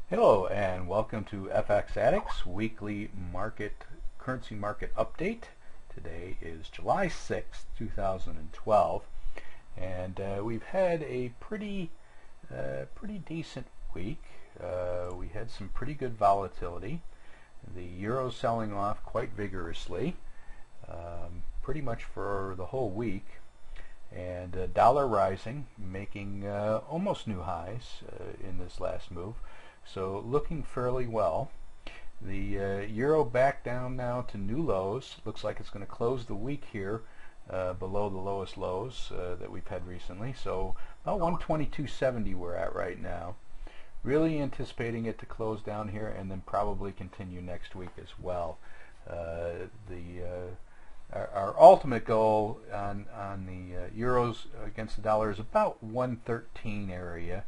Hello and welcome to FX Addicts Weekly Currency Market Update. Today is July 6th, 2012, and we've had a pretty decent week. We had some pretty good volatility. The euro selling off quite vigorously, pretty much for the whole week, and dollar rising, making almost new highs in this last move. So looking fairly well. The euro back down now to new lows. Looks like it's going to close the week here below the lowest lows that we've had recently. So about 122.70 we're at right now. Really anticipating it to close down here and then probably continue next week as well. Our ultimate goal on the euros against the dollar is about 113 area.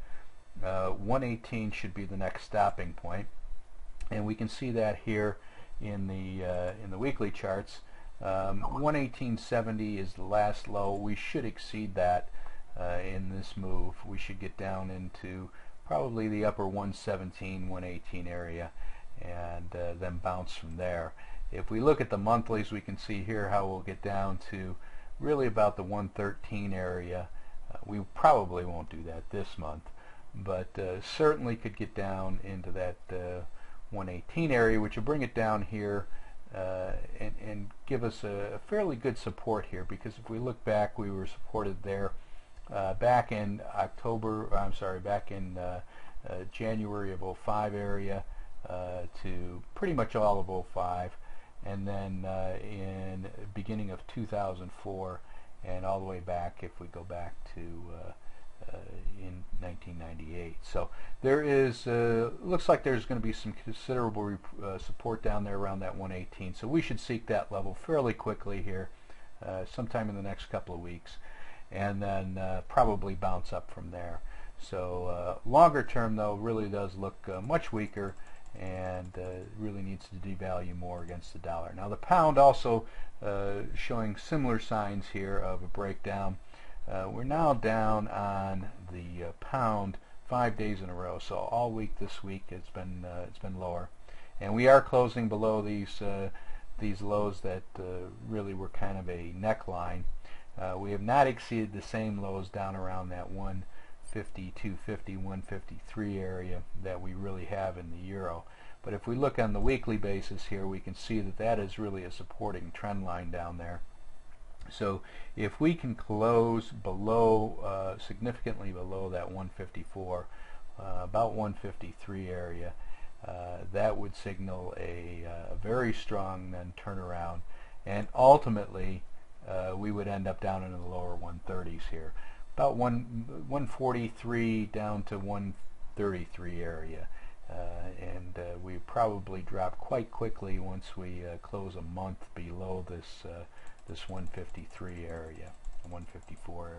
118 should be the next stopping point, and we can see that here in the weekly charts. 118.70 is the last low. We should exceed that in this move. We should get down into probably the upper 117, 118 area, and then bounce from there. If we look at the monthlies, we can see here how we'll get down to really about the 113 area. We probably won't do that this month, but certainly could get down into that 118 area, which will bring it down here and give us a fairly good support here, because if we look back, we were supported there back in January of '05 area to pretty much all of '05, and then in beginning of 2004 and all the way back if we go back to in 1998. So there is looks like there's going to be some considerable support down there around that 118. So we should seek that level fairly quickly here sometime in the next couple of weeks, and then probably bounce up from there. So longer term though really does look much weaker, and really needs to devalue more against the dollar. Now the pound also showing similar signs here of a breakdown. We're now down on the pound 5 days in a row, so all week this week it's been lower, and we are closing below these lows that really were kind of a neckline. We have not exceeded the same lows down around that 150, 250, 153 area that we really have in the euro. But if we look on the weekly basis here, we can see that that is really a supporting trend line down there. So if we can close below, significantly below that 154, about 153 area, that would signal a very strong then turnaround, and ultimately we would end up down in the lower 130s here, about 143 down to 133 area, and we probably drop quite quickly once we close a month below this 153 area, 154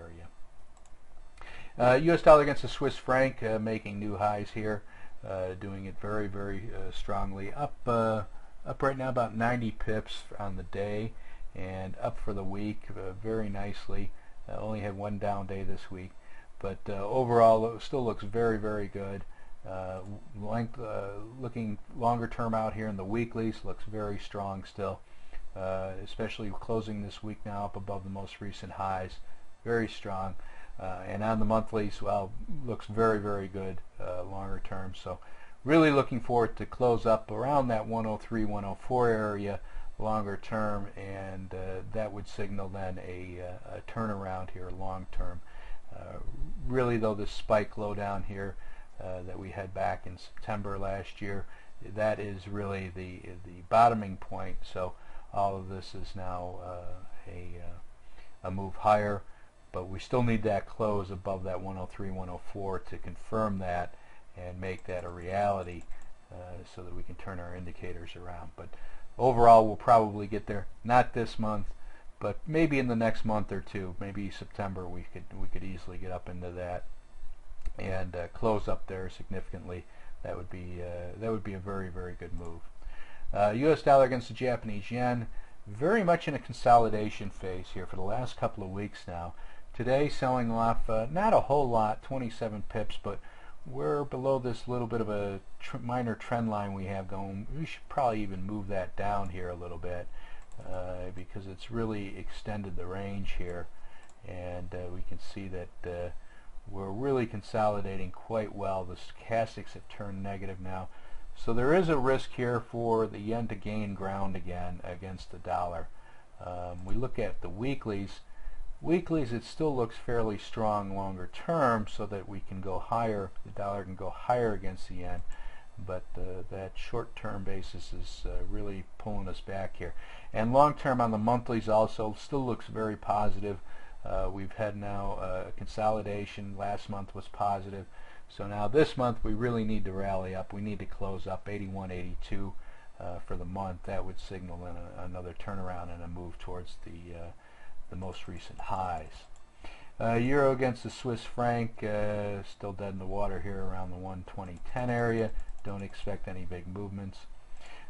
area. U.S. dollar against the Swiss franc making new highs here, doing it very strongly, up right now about 90 pips on the day, and up for the week very nicely. Only had one down day this week, but overall it still looks very good. Looking longer term out here in the weeklies, looks very strong still. Especially closing this week now up above the most recent highs, very strong, and on the monthlies, well, looks very good longer term. So really looking forward to close up around that 103, 104 area longer term, and that would signal then a turnaround here long term. Really though, this spike low down here that we had back in September last year, that is really the bottoming point. So all of this is now a move higher, but we still need that close above that 103, 104 to confirm that and make that a reality, so that we can turn our indicators around. But overall, we'll probably get there, not this month, but maybe in the next month or two, maybe September, we could easily get up into that and close up there significantly. That would be a very good move. U.S. dollar against the Japanese yen, very much in a consolidation phase here for the last couple of weeks now. Today selling off not a whole lot, 27 pips, but we're below this little bit of a minor trend line we have going. We should probably even move that down here a little bit because it's really extended the range here, and we can see that we're really consolidating quite well. The stochastics have turned negative now, so there is a risk here for the yen to gain ground again against the dollar. We look at the weeklies. It still looks fairly strong longer term, so that we can go higher. The dollar can go higher against the yen, but that short-term basis is really pulling us back here. And long-term on the monthlies also still looks very positive. We've had now a consolidation. Last month was positive, so now this month we really need to rally up. We need to close up 81, 82 for the month. That would signal another turnaround and a move towards the most recent highs. Euro against the Swiss franc, still dead in the water here around the 120.10 area. Don't expect any big movements.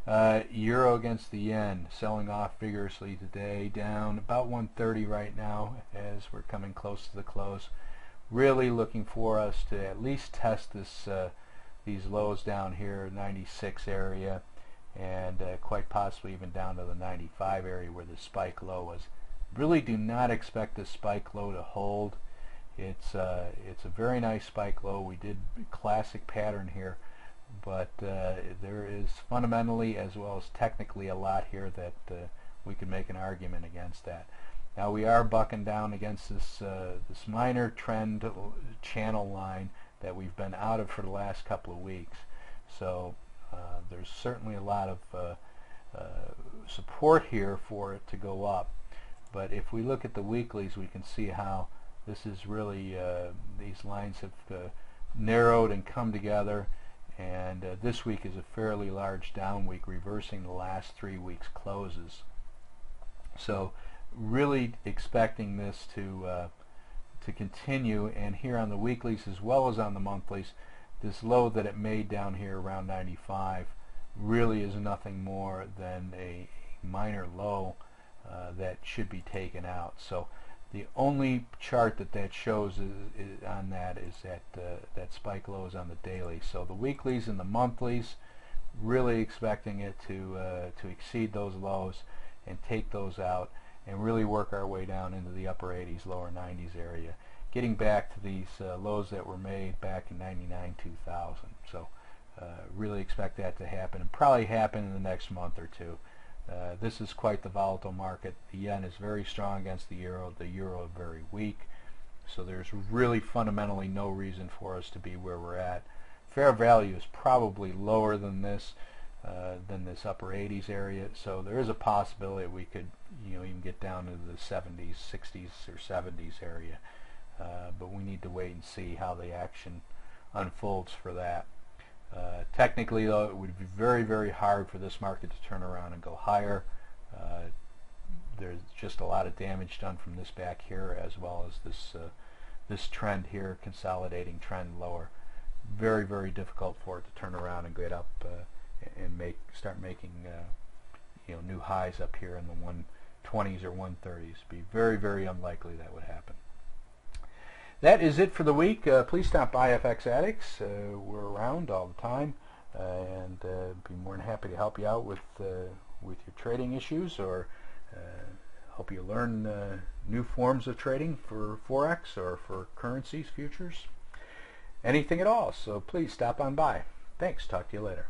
Euro against the yen, selling off vigorously today, down about 130 right now as we're coming close to the close. Really looking for us to at least test these lows down here, 96 area, and quite possibly even down to the 95 area where the spike low was. Really do not expect this spike low to hold. It's a very nice spike low. We did classic pattern here, but there is fundamentally as well as technically a lot here that we can make an argument against that. Now we are bucking down against this minor trend channel line that we've been out of for the last couple of weeks. So there's certainly a lot of support here for it to go up. But if we look at the weeklies, we can see how this is really, these lines have narrowed and come together, and this week is a fairly large down week, reversing the last 3 weeks closes. So really expecting this to continue, and here on the weeklies as well as on the monthlies, this low that it made down here around 95 really is nothing more than a minor low that should be taken out. So the only chart that shows on that is that spike lows on the daily. So the weeklies and the monthlies, really expecting it to exceed those lows and take those out and really work our way down into the upper 80s, lower 90s area, getting back to these lows that were made back in 99, 2000. So really expect that to happen, and probably happen in the next month or two. This is quite the volatile market. The yen is very strong against the euro very weak, so there's really fundamentally no reason for us to be where we're at. Fair value is probably lower than this upper 80s area, so there is a possibility we could even get down to the 70s, 60s or 70s area, but we need to wait and see how the action unfolds for that. Technically, though, it would be very, very hard for this market to turn around and go higher. There's just a lot of damage done from this back here, as well as this trend here, consolidating trend lower. Very, very difficult for it to turn around and get up and start making new highs up here in the 120s or 130s. Be very, very unlikely that would happen. That is it for the week. Please stop by FX Addicts. We're around all the time, and be more than happy to help you out with your trading issues, or help you learn new forms of trading for Forex or for currencies, futures, anything at all. So please stop on by. Thanks. Talk to you later.